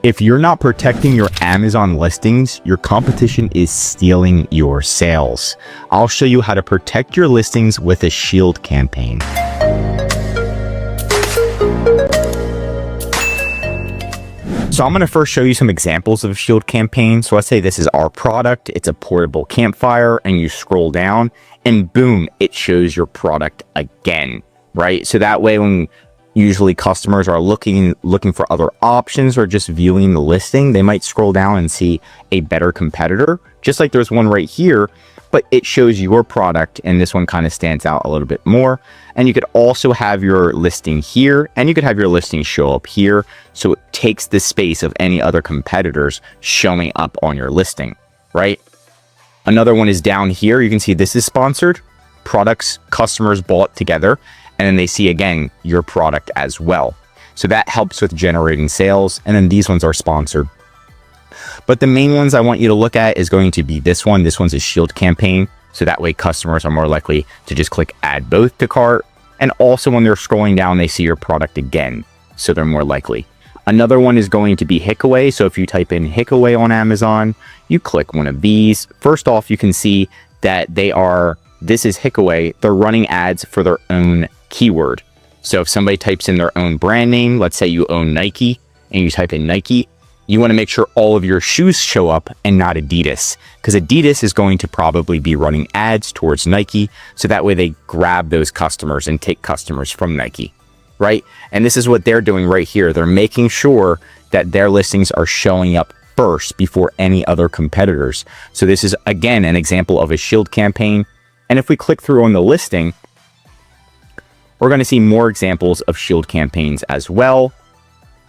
If you're not protecting your Amazon listings, your competition is stealing your sales. I'll show you how to protect your listings with a shield campaign. So I'm going to first show you some examples of a shield campaign. So let's say this is our product. It's a portable campfire, and you scroll down and boom, it shows your product again, right? So that way, when usually customers are looking for other options or just viewing the listing, they might scroll down and see a better competitor, just like there's one right here, but it shows your product, and this one kind of stands out a little bit more. And you could also have your listing here, and you could have your listing show up here, so it takes the space of any other competitors showing up on your listing, right? Another one is down here. You can see this is sponsored products customers bought together, and then they see again your product as well. So that helps with generating sales. And then these ones are sponsored. But the main ones I want you to look at is going to be this one. This one's a shield campaign. So that way customers are more likely to just click add both to cart. And also when they're scrolling down, they see your product again. So they're more likely. Another one is going to be Hickaway. So if you type in Hickaway on Amazon, you click one of these. First off, you can see that this is Hickaway. They're running ads for their own keyword. So if somebody types in their own brand name, let's say you own Nike and you type in Nike, you want to make sure all of your shoes show up and not Adidas, because Adidas is going to probably be running ads towards Nike. So that way they grab those customers and take customers from Nike, right? And this is what they're doing right here. They're making sure that their listings are showing up first before any other competitors. So this is again an example of a shield campaign. And if we click through on the listing, we're going to see more examples of shield campaigns as well,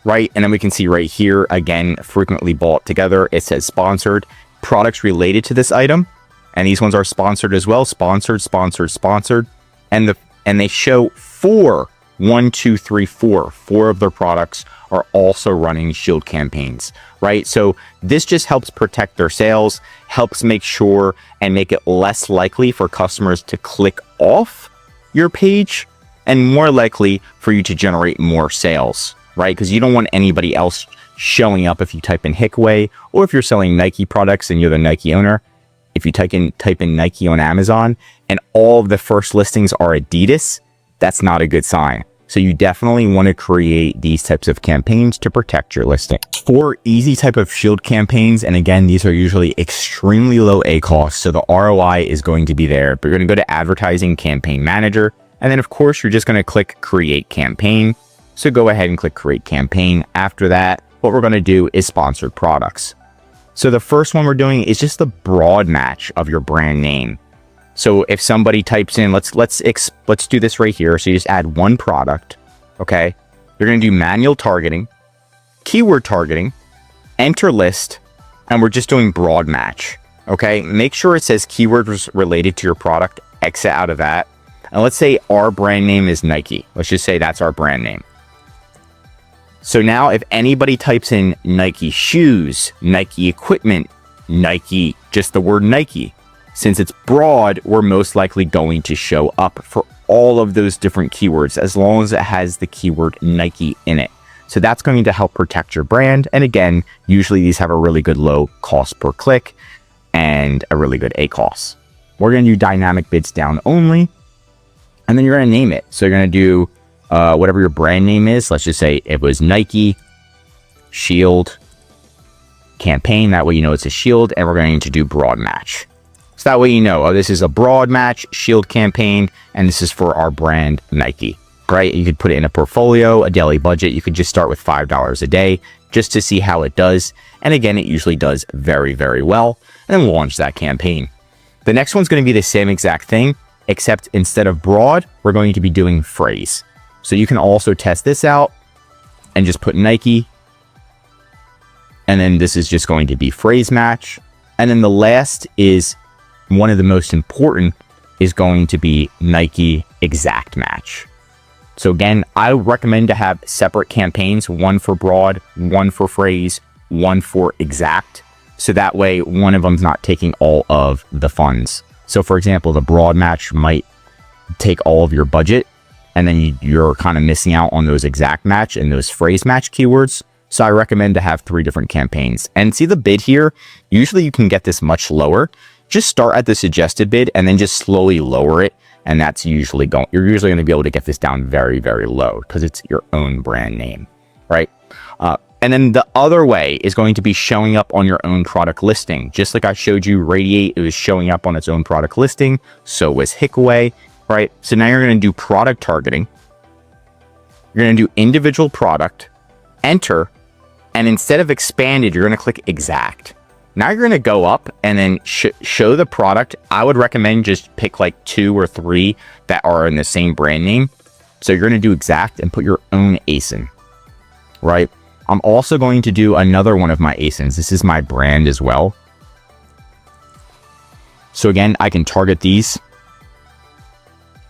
right? And then we can see right here, again, frequently bought together. It says sponsored, products related to this item. And these ones are sponsored as well. Sponsored, sponsored, sponsored. And they show four of their products are also running shield campaigns, right? So this just helps protect their sales, helps make sure and make it less likely for customers to click off your page, and more likely for you to generate more sales, right? Because you don't want anybody else showing up if you type in Hickaway, or if you're selling Nike products and you're the Nike owner. If you type in Nike on Amazon and all of the first listings are Adidas, that's not a good sign. So you definitely want to create these types of campaigns to protect your listing. For easy type of shield campaigns, and again, these are usually extremely low ACoS, so the ROI is going to be there, but you're going to go to Advertising Campaign Manager. And then of course, you're just going to click create campaign. So go ahead and click create campaign. After that, what we're going to do is sponsored products. So the first one we're doing is just the broad match of your brand name. So if somebody types in, let's do this right here. So you just add one product. Okay. You're going to do manual targeting, keyword targeting, enter list, and we're just doing broad match. Okay. Make sure it says keywords related to your product. Exit out of that. And let's say our brand name is Nike. Let's just say that's our brand name. So now if anybody types in Nike shoes, Nike equipment, Nike, just the word Nike, since it's broad, we're most likely going to show up for all of those different keywords as long as it has the keyword Nike in it. So that's going to help protect your brand. And again, usually these have a really good low cost per click and a really good ACoS. We're going to do dynamic bids down only. And then you're going to name it. So you're going to do whatever your brand name is. Let's just say it was Nike Shield campaign. That way you know it's a shield. And we're going to do broad match. So that way you know, oh, this is a broad match shield campaign. And this is for our brand Nike, right? You could put it in a portfolio, a daily budget. You could just start with $5 a day just to see how it does. And again, it usually does very, very well. And then we'll launch that campaign. The next one's going to be the same exact thing, except instead of broad, we're going to be doing phrase. So you can also test this out and just put Nike. And then this is just going to be phrase match. And then the last is one of the most important is going to be Nike exact match. So again, I recommend to have separate campaigns, one for broad, one for phrase, one for exact. So that way one of them's not taking all of the funds. So for example, the broad match might take all of your budget, and then you're kind of missing out on those exact match and those phrase match keywords. So I recommend to have 3 different campaigns. And see the bid here? Usually you can get this much lower. Just start at the suggested bid and then just slowly lower it. And that's usually you're usually going to be able to get this down very, very low because it's your own brand name, right? And then the other way is going to be showing up on your own product listing. Just like I showed you, Radiate, it was showing up on its own product listing. So was Hickaway, right? So now you're going to do product targeting. You're going to do individual product, enter, and instead of expanded, you're going to click exact. Now you're going to go up and then show the product. I would recommend just pick like 2 or 3 that are in the same brand name. So you're going to do exact and put your own ASIN, right? I'm also going to do another one of my ASINs. This is my brand as well. So again, I can target these.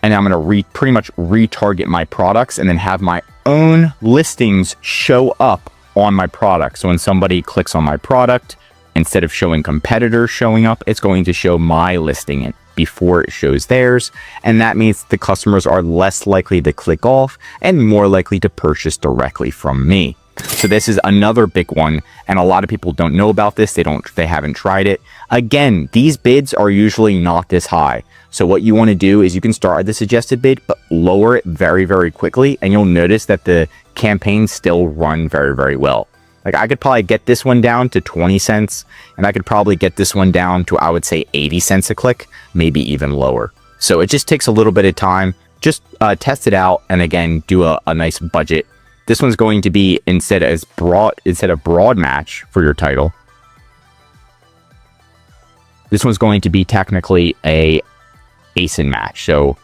And I'm going to pretty much retarget my products and then have my own listings show up on my product. So when somebody clicks on my product, instead of showing competitors showing up, it's going to show my listing before it shows theirs. And that means the customers are less likely to click off and more likely to purchase directly from me. So this is another big one. And a lot of people don't know about this. They haven't tried it. Again, these bids are usually not this high. So what you want to do is you can start at the suggested bid, but lower it very, very quickly. And you'll notice that the campaigns still run very, very well. Like I could probably get this one down to 20 cents and I could probably get this one down to, I would say 80 cents a click, maybe even lower. So it just takes a little bit of time. Just test it out. And again, do a nice budget. This one's going to be instead of broad match for your title. This one's going to be technically a ASIN match. So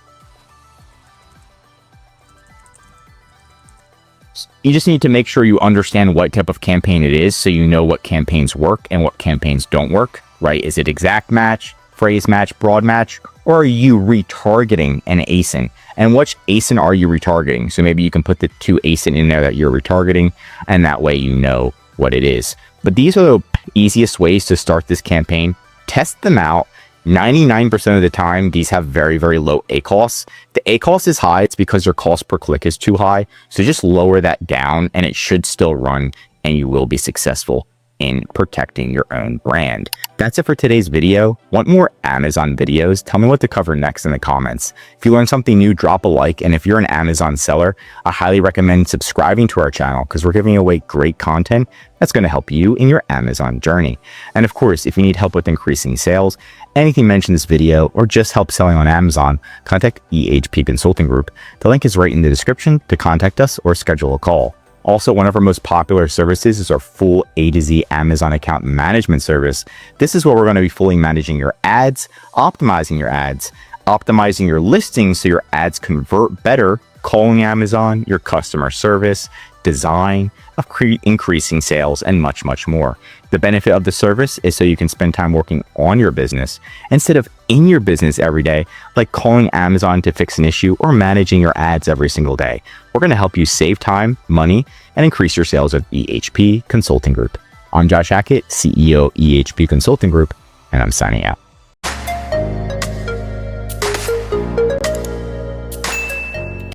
you just need to make sure you understand what type of campaign it is so you know what campaigns work and what campaigns don't work, right? Is it exact match, phrase match, broad match, or are you retargeting an ASIN? And which ASIN are you retargeting? So maybe you can put the 2 ASIN in there that you're retargeting, and that way you know what it is. But these are the easiest ways to start this campaign. Test them out. 99% of the time, these have very, very low ACoS. The ACoS is high. It's because your cost per click is too high. So just lower that down and it should still run and you will be successful in protecting your own brand. That's it for today's video. Want more Amazon videos? Tell me what to cover next in the comments. If you learned something new, drop a like. And if you're an Amazon seller, I highly recommend subscribing to our channel because we're giving away great content that's going to help you in your Amazon journey. And of course, if you need help with increasing sales, anything mentioned in this video, or just help selling on Amazon, contact EHP Consulting Group. The link is right in the description to contact us or schedule a call. Also, one of our most popular services is our full A to Z Amazon account management service. This is where we're going to be fully managing your ads, optimizing your listings so your ads convert better, calling Amazon, your customer service, design, increasing sales, and much, much more. The benefit of the service is so you can spend time working on your business instead of in your business every day, like calling Amazon to fix an issue or managing your ads every single day. We're going to help you save time, money, and increase your sales with EHP Consulting Group. I'm Josh Hackett, CEO EHP Consulting Group, and I'm signing out.